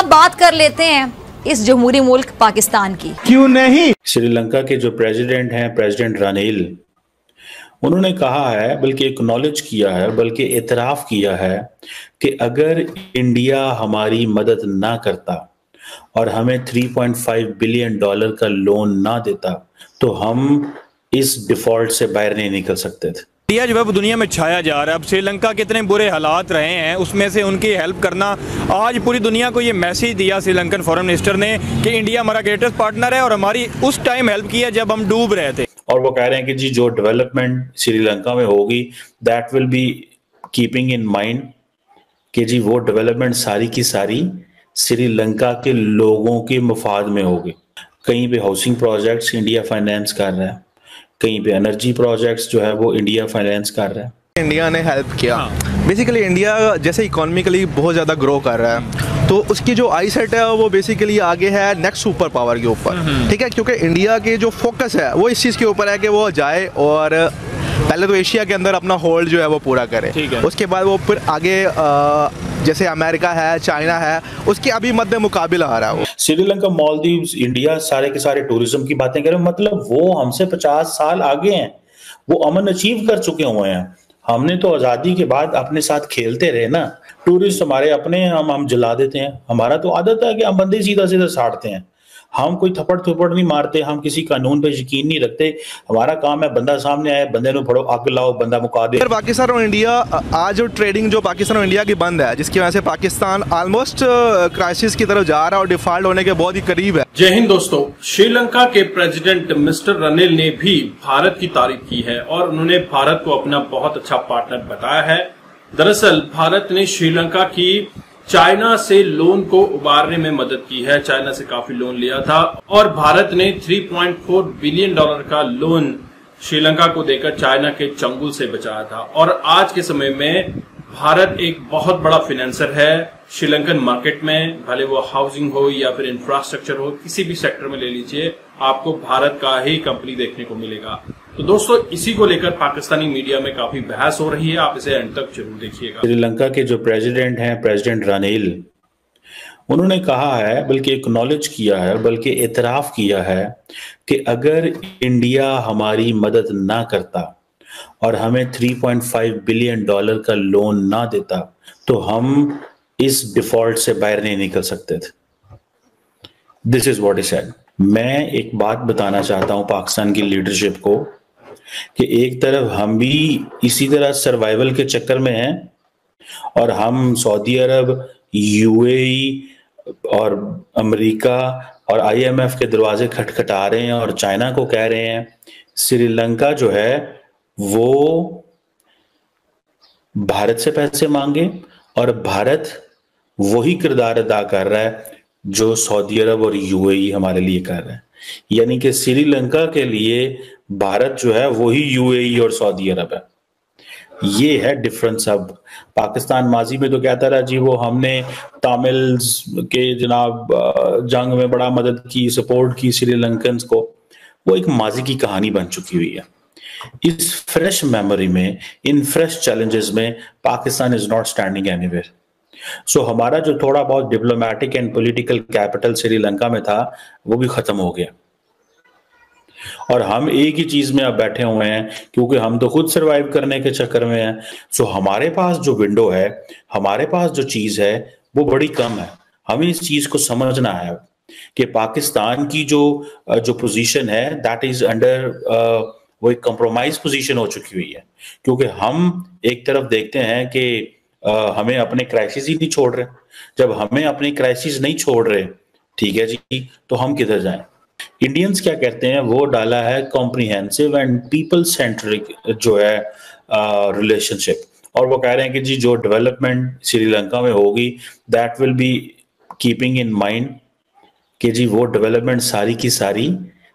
अब बात कर लेते हैं इस जमहूरी मुल्क पाकिस्तान की। क्यों नहीं? श्रीलंका के जो प्रेसिडेंट हैं, प्रेसिडेंट रानिल, उन्होंने कहा है, बल्कि एक्नॉलेज किया है, बल्कि एतराफ किया है कि अगर इंडिया हमारी मदद ना करता और हमें $3.5 बिलियन का लोन ना देता तो हम इस डिफॉल्ट से बाहर नहीं निकल सकते थे। इंडिया जो है वो दुनिया में छाया जा रहा है। अब श्रीलंका के इतने बुरे हालात रहे हैं, उसमें से उनकी हेल्प करना, आज पूरी दुनिया को ये मैसेज दिया श्रीलंकन फॉरेन मिनिस्टर ने कि इंडिया हमारा ग्रेटेस्ट पार्टनर है और हमारी उस टाइम हेल्प की है जब हम डूब रहे थे। और वो कह रहे हैं कि जी जो डेवलपमेंट श्रीलंका में होगी that will be keeping in mind कि जी वो डेवलपमेंट सारी की सारी श्रीलंका के लोगों के मफाद में होगी। कहीं पे हाउसिंग प्रोजेक्ट्स इंडिया फाइनेंस कर रहा है, कहीं पे एनर्जी प्रोजेक्ट्स जो है वो इंडिया फाइनेंस कर रहा है। इंडिया ने हेल्प किया। बेसिकली इंडिया जैसे इकोनॉमिकली बहुत ज़्यादा ग्रो कर रहा है, तो उसकी जो आई सेट है वो बेसिकली आगे है नेक्स्ट सुपर पावर के ऊपर, ठीक है, क्योंकि इंडिया के जो फोकस है वो इस चीज़ के ऊपर है कि वो जाए और पहले तो एशिया के अंदर अपना होल्ड जो है वो पूरा करे, उसके बाद वो फिर आगे जैसे अमेरिका है, चाइना है, उसके अभी मध्य मुकाबला आ रहा है। श्रीलंका, मालदीव्स, इंडिया सारे के सारे टूरिज्म की बातें करें, मतलब वो हमसे 50 साल आगे हैं, वो अमन अचीव कर चुके हुए हैं। हमने तो आजादी के बाद अपने साथ खेलते रहे ना। टूरिस्ट हमारे अपने हैं, हम जला देते हैं। हमारा तो आदत है कि हम बंदे सीधा सीधा साड़ते हैं, हम कोई थप्पड़ थप्पड़ नहीं मारते, हम किसी कानून पे यकीन नहीं रखते। हमारा काम है बंदा सामने आए, बंदे को फड़ो, आग लाओ, बंदा मुका दे। पाकिस्तान और इंडिया आज जो ट्रेडिंग जो पाकिस्तान और इंडिया की बंद है, जिसकी वजह से पाकिस्तान ऑलमोस्ट क्राइसिस की तरफ जा रहा है और डिफॉल्ट होने के बहुत ही करीब है। जय हिंद दोस्तों। श्रीलंका के प्रेसिडेंट मिस्टर रानिल ने भी भारत की तारीफ की है और उन्होंने भारत को अपना बहुत अच्छा पार्टनर बताया है। दरअसल भारत ने श्रीलंका की चाइना से लोन को उबारने में मदद की है। चाइना से काफी लोन लिया था और भारत ने $3.4 बिलियन का लोन श्रीलंका को देकर चाइना के चंगुल से बचाया था। और आज के समय में भारत एक बहुत बड़ा फाइनेंसर है श्रीलंकन मार्केट में, भले वो हाउसिंग हो या फिर इंफ्रास्ट्रक्चर हो, किसी भी सेक्टर में ले लीजिए, आपको भारत का ही कंपनी देखने को मिलेगा। तो दोस्तों, इसी को लेकर पाकिस्तानी मीडिया में काफी बहस हो रही है, आप इसे एंड तक जरूर देखिएगा। श्रीलंका के जो प्रेसिडेंट हैं, प्रेसिडेंट रानिल, उन्होंने कहा है, बल्कि एक्नॉलेज किया है, बल्कि एतराफ किया है कि अगर इंडिया हमारी मदद ना करता और हमें $3.5 बिलियन का लोन ना देता तो हम इस डिफॉल्ट से बाहर नहीं निकल सकते थे। This is what he said. मैं एक बात बताना चाहता हूं पाकिस्तान की लीडरशिप को कि एक तरफ हम भी इसी तरह सर्वाइवल के चक्कर में हैं और हम सऊदी अरब, यूएई और अमेरिका और आईएमएफ के दरवाजे खटखटा रहे हैं और चाइना को कह रहे हैं श्रीलंका जो है वो भारत से पैसे मांगे, और भारत वही किरदार अदा कर रहा है जो सऊदी अरब और यूएई हमारे लिए कर रहा है। यानी कि श्रीलंका के लिए भारत जो है वही यूएई और सऊदी अरब है। ये है डिफरेंस। अब पाकिस्तान माजी में तो कहता रहा जी वो हमने तामिल्स के जनाब जंग में बड़ा मदद की, सपोर्ट की श्रीलंकन्स को। वो एक माजी की कहानी बन चुकी हुई है। इस फ्रेश मेमोरी में, इन फ्रेश चैलेंजेस में Pakistan is not standing anywhere. So हमारा जो थोड़ा बहुत diplomatic and political capital Sri Lanka में था वो भी खत्म हो गया और हम एक ही चीज में अब बैठे हुए हैं क्योंकि हम तो खुद सरवाइव करने के चक्कर में हैं। सो हमारे पास जो विंडो है, हमारे पास जो चीज है वो बड़ी कम है। हमें इस चीज को समझना है कि पाकिस्तान की जो पोजीशन है दैट इज अंडर वो एक कंप्रोमाइज पोजीशन हो चुकी हुई है, क्योंकि हम एक तरफ देखते हैं कि हमें अपने क्राइसिस ही नहीं छोड़ रहे। जब हमें अपने क्राइसिस नहीं छोड़ रहे, ठीक है जी, तो हम किधर जाएं? इंडियंस क्या कहते हैं, वो डाला है कॉम्प्रिहेंसिव एंड पीपल सेंट्रिक जो है रिलेशनशिप, और वो कह रहे हैं कि जी जो डेवलपमेंट श्रीलंका में होगी that will be keeping in mind कि जी वो डेवलपमेंट सारी की सारी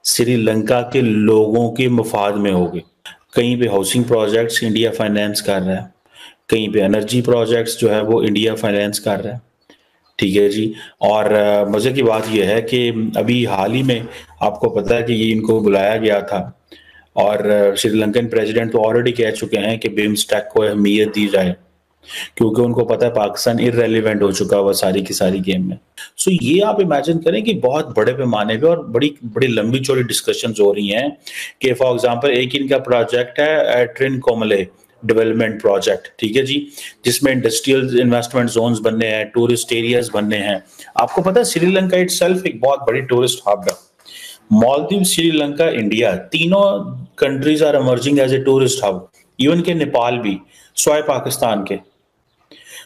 श्रीलंका के लोगों के मफाद में होगी। कहीं पे हाउसिंग प्रोजेक्ट्स इंडिया फाइनेंस कर रहा है, कहीं पे एनर्जी प्रोजेक्ट्स जो है वो इंडिया फाइनेंस कर रहा है, ठीक है जी। और मजे की बात यह है कि अभी हाल ही में आपको पता है कि ये इनको बुलाया गया था और श्रीलंकन प्रेसिडेंट तो ऑलरेडी कह चुके हैं कि बिम्स्टेक को अहमियत दी जाए। क्योंकि उनको पता है पाकिस्तान इररेलेवेंट हो चुका हुआ सारी की सारी गेम में। सो ये आप इमेजिन करें कि बहुत बड़े पैमाने पे और बड़ी बड़ी लंबी चौड़ी डिस्कशंस हो रही हैं कि फॉर एग्जांपल एक इनका प्रोजेक्ट है ट्रिन कोमले डेवलपमेंट प्रोजेक्ट, ठीक है जी, जिसमें इंडस्ट्रियल इन्वेस्टमेंट जोन्स बनने हैं, टूरिस्ट एरियाज बनने हैं। आपको पता है श्रीलंका इटसेल्फ एक बहुत बड़ी टूरिस्ट हब है। मालदीव, श्रीलंका, इंडिया, तीनों countries are emerging as a tourist hub, even के नेपाल भी स्वाय पाकिस्तान के।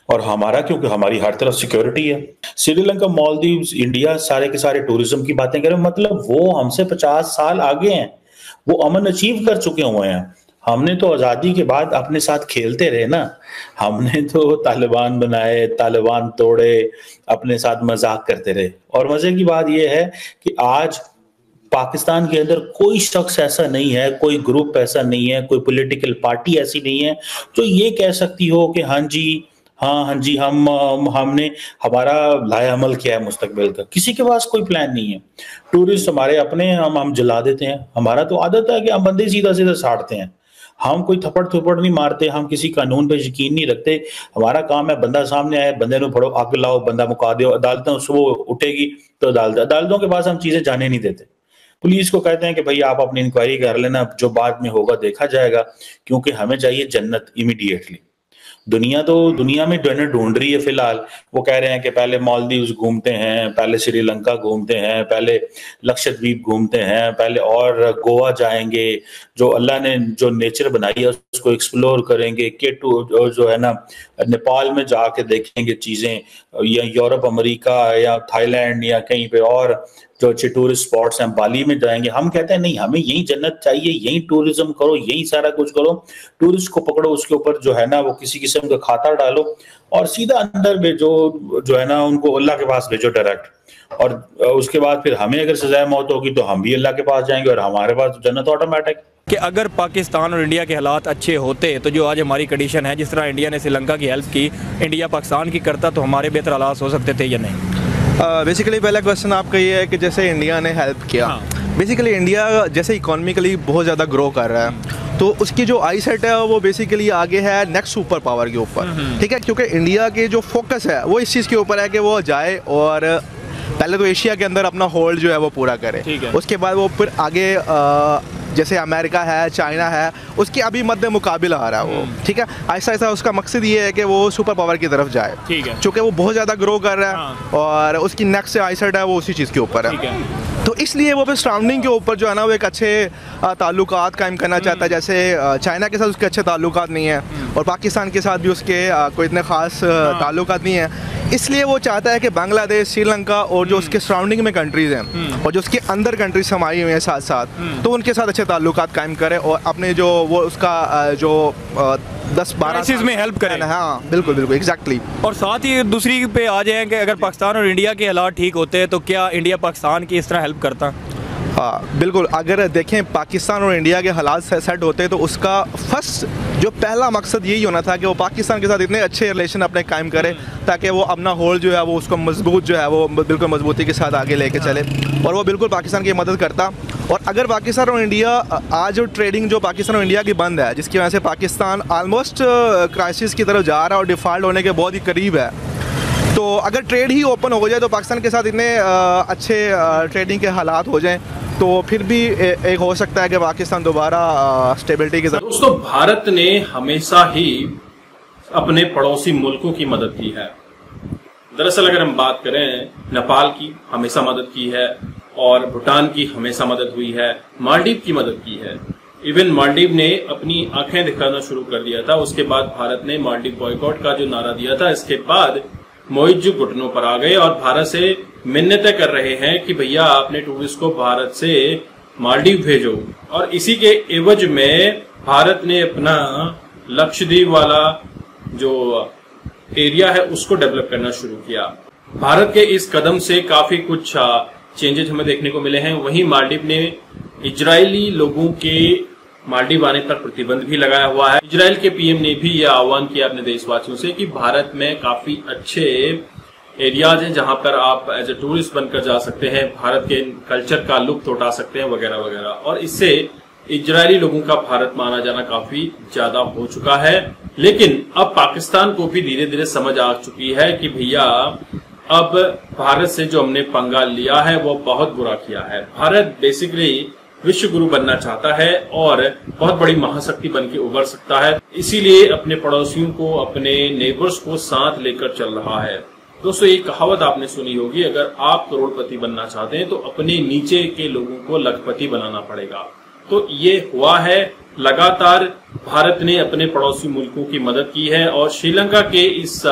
और हमारा, क्योंकि हमारी हर तरफ सिक्योरिटी है। श्रीलंका, मालदीव, इंडिया सारे के सारे टूरिज्म की बातें करें, मतलब वो हमसे 50 साल आगे हैं, वो अमन अचीव कर चुके हुए हैं। हमने तो आजादी के बाद अपने साथ खेलते रहे ना, हमने तो तालिबान बनाए, तालिबान तोड़े, अपने साथ मजाक करते रहे। और मजे की बात यह है कि आज पाकिस्तान के अंदर कोई शख्स ऐसा नहीं है, कोई ग्रुप ऐसा नहीं है, कोई पॉलिटिकल पार्टी ऐसी नहीं है जो ये कह सकती हो कि हाँ जी हमने हमारा लाया अमल किया है मुस्तकबिल का। किसी के पास कोई प्लान नहीं है। टूरिस्ट हमारे अपने हम जला देते हैं। हमारा तो आदत है कि हम बंदे सीधा सीधा साड़ते हैं, हम कोई थप्पड़ थप्पड़ नहीं मारते, हम किसी कानून पे यकीन नहीं रखते। हमारा काम है बंदा सामने आए, बंदे को पढ़ो, आग लाओ, बंदा मुका दो, अदालतों सुबह उठेगी तो अदालतों के पास हम चीजें जाने नहीं देते। पुलिस को कहते हैं कि भाई आप अपनी इंक्वायरी कर लेना, जो बाद में होगा देखा जाएगा, क्योंकि हमें चाहिए जन्नत इमीडिएटली। दुनिया में जन्नत ढूंढ रही है फिलहाल। वो कह रहे हैं कि पहले मालदीव्स घूमते हैं, पहले श्रीलंका घूमते हैं, पहले लक्षद्वीप घूमते हैं, पहले और गोवा जाएंगे, जो अल्लाह ने जो नेचर बनाई है उसको एक्सप्लोर करेंगे, केटू जो है ना नेपाल में जाके देखेंगे चीजें, या यूरोप, अमेरिका या थाईलैंड या कहीं पे और जो अच्छे टूरिस्ट स्पॉट्स हैं, बाली में जाएंगे। हम कहते हैं नहीं, हमें यही जन्नत चाहिए, यही टूरिज्म करो, यही सारा कुछ करो। टूरिस्ट को पकड़ो, उसके ऊपर जो है ना वो किसी किस्म का खाता डालो और सीधा अंदर भेजो, जो है ना उनको अल्लाह के पास भेजो डायरेक्ट। और उसके बाद फिर हमें अगर सजाए मौत होगी तो हम भी अल्लाह के पास जाएंगे और हमारे पास जन्नत ऑटोमेटिक। कि अगर पाकिस्तान और इंडिया के हालात अच्छे होते तो जो आज हमारी कंडीशन है, जिस तरह इंडिया ने श्रीलंका की हेल्प की, इंडिया पाकिस्तान की करता, तो हमारे बेहतर हालात हो सकते थे या नहीं? बेसिकली पहला क्वेश्चन आपका ये है कि जैसे इंडिया ने हेल्प किया, बेसिकली इंडिया जैसे इकोनॉमिकली बहुत ज़्यादा ग्रो कर रहा है, तो उसकी जो आई सेट है वो बेसिकली आगे है नेक्स्ट सुपर पावर के ऊपर, ठीक है। क्योंकि इंडिया के जो फोकस है वो इस चीज़ के ऊपर है कि वो जाए और पहले तो एशिया के अंदर अपना होल्ड जो है वो पूरा करे, उसके बाद वो फिर आगे जैसे अमेरिका है, चाइना है, उसके अभी मध्य मुकाबला आ रहा है वो, ठीक है। ऐसा ऐसा उसका मकसद ये है कि वो सुपर पावर की तरफ जाए, ठीक है, चूँकि वो बहुत ज़्यादा ग्रो कर रहा है और उसकी नेक्स्ट आई सेट है वो उसी चीज़ के ऊपर है, तो इसलिए वो फिर सराउंडिंग के ऊपर जो है ना वो एक अच्छे ताल्लुकात कायम करना चाहता है। जैसे चाइना के साथ उसके अच्छे ताल्लुकात नहीं है और पाकिस्तान के साथ भी उसके कोई इतने ख़ास ताल्लुकात नहीं है, इसलिए वो चाहता है कि बांग्लादेश, श्रीलंका और जो उसके सराउंडिंग में कंट्रीज़ हैं और जो उसके अंदर कंट्रीज समाई हुई हैं साथ साथ, तो उनके साथ अच्छे ताल्लुकात कायम करे और अपने जो वो उसका जो 10-12 चीज़ में हेल्प करें। हाँ बिल्कुल बिल्कुल एग्जैक्टली। और साथ ही दूसरी पे आ जाए कि अगर पाकिस्तान और इंडिया के हालात ठीक होते तो क्या इंडिया पाकिस्तान की इस तरह हेल्प करता? हाँ बिल्कुल, अगर देखें पाकिस्तान और इंडिया के हालात सेट होते तो उसका फर्स्ट जो पहला मकसद यही होना था कि वो पाकिस्तान के साथ इतने अच्छे रिलेशन अपने कायम करे ताकि वो अपना होल्ड जो है वो उसको मजबूत जो है वो बिल्कुल मजबूती के साथ आगे लेके चले, और वो बिल्कुल पाकिस्तान की मदद करता। और अगर पाकिस्तान और इंडिया आज जो ट्रेडिंग जो पाकिस्तान और इंडिया की बंद है, जिसकी वजह से पाकिस्तान ऑलमोस्ट क्राइसिस की तरफ जा रहा है और डिफ़ॉल्ट होने के बहुत ही करीब है, तो अगर ट्रेड ही ओपन हो जाए तो पाकिस्तान के साथ इतने अच्छे ट्रेडिंग के हालात हो जाएं तो फिर भी एक हो सकता है कि पाकिस्तान दोबारा स्टेबिलिटी के साथ। दोस्तों, भारत ने हमेशा ही अपने पड़ोसी मुल्कों की मदद की है। दरअसल अगर हम बात करें, नेपाल की हमेशा मदद की है और भूटान की हमेशा मदद हुई है, मालदीव की मदद की है। इवन मालदीव ने अपनी आंखें दिखाना शुरू कर दिया था, उसके बाद भारत ने मालदीव बॉयकॉट का जो नारा दिया था, इसके बाद मोइज़ घुटनों पर आ गए और भारत से मिन्नतें कर रहे हैं कि भैया आपने टूरिस्ट को भारत से मालदीव भेजो। और इसी के एवज में भारत ने अपना लक्षद्वीप वाला जो एरिया है उसको डेवलप करना शुरू किया। भारत के इस कदम से काफी कुछ चेंजेस हमें देखने को मिले हैं। वहीं मालदीव ने इजरायली लोगों के मालदीव आने पर प्रतिबंध भी लगाया हुआ है। इजराइल के पीएम ने भी यह आह्वान किया अपने देशवासियों से कि भारत में काफी अच्छे एरियाज हैं जहां पर आप एज ए टूरिस्ट बनकर जा सकते हैं, भारत के कल्चर का लुत्फ उठा सकते हैं वगैरह वगैरह। और इससे इजरायली लोगों का भारत में आना जाना काफी ज्यादा हो चुका है। लेकिन अब पाकिस्तान को भी धीरे धीरे समझ आ चुकी है कि भैया अब भारत से जो हमने पंगा लिया है वो बहुत बुरा किया है। भारत बेसिकली विश्व गुरु बनना चाहता है और बहुत बड़ी महाशक्ति बन के उभर सकता है, इसीलिए अपने पड़ोसियों को, अपने नेबर्स को साथ लेकर चल रहा है। दोस्तों, ये कहावत आपने सुनी होगी, अगर आप करोड़पति बनना चाहते हैं तो अपने नीचे के लोगों को लखपति बनाना पड़ेगा। तो ये हुआ है। लगातार भारत ने अपने पड़ोसी मुल्कों की मदद की है और श्रीलंका के इस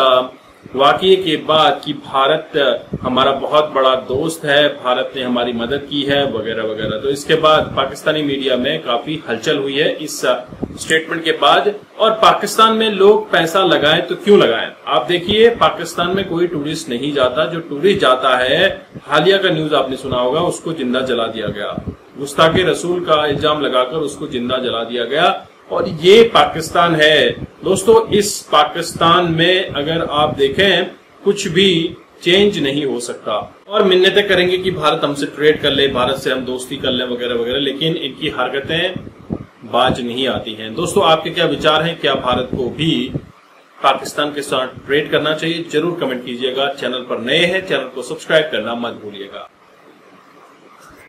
वाकये के बाद कि भारत हमारा बहुत बड़ा दोस्त है, भारत ने हमारी मदद की है वगैरह वगैरह, तो इसके बाद पाकिस्तानी मीडिया में काफी हलचल हुई है इस स्टेटमेंट के बाद। और पाकिस्तान में लोग पैसा लगाएं तो क्यों लगाएं? आप देखिए, पाकिस्तान में कोई टूरिस्ट नहीं जाता। जो टूरिस्ट जाता है, हालिया का न्यूज आपने सुना होगा, उसको जिंदा जला दिया गया, गुस्ताखे रसूल का इल्जाम लगाकर उसको जिंदा जला दिया गया। और ये पाकिस्तान है दोस्तों। इस पाकिस्तान में अगर आप देखें कुछ भी चेंज नहीं हो सकता। और मिन्नतें करेंगे कि भारत हमसे ट्रेड कर ले, भारत से हम दोस्ती कर ले वगैरह वगैरह, लेकिन इनकी हरकतें बाज नहीं आती हैं। दोस्तों, आपके क्या विचार हैं? क्या भारत को भी पाकिस्तान के साथ ट्रेड करना चाहिए? जरूर कमेंट कीजिएगा। चैनल पर नए हैं, चैनल को सब्सक्राइब करना मत भूलिएगा।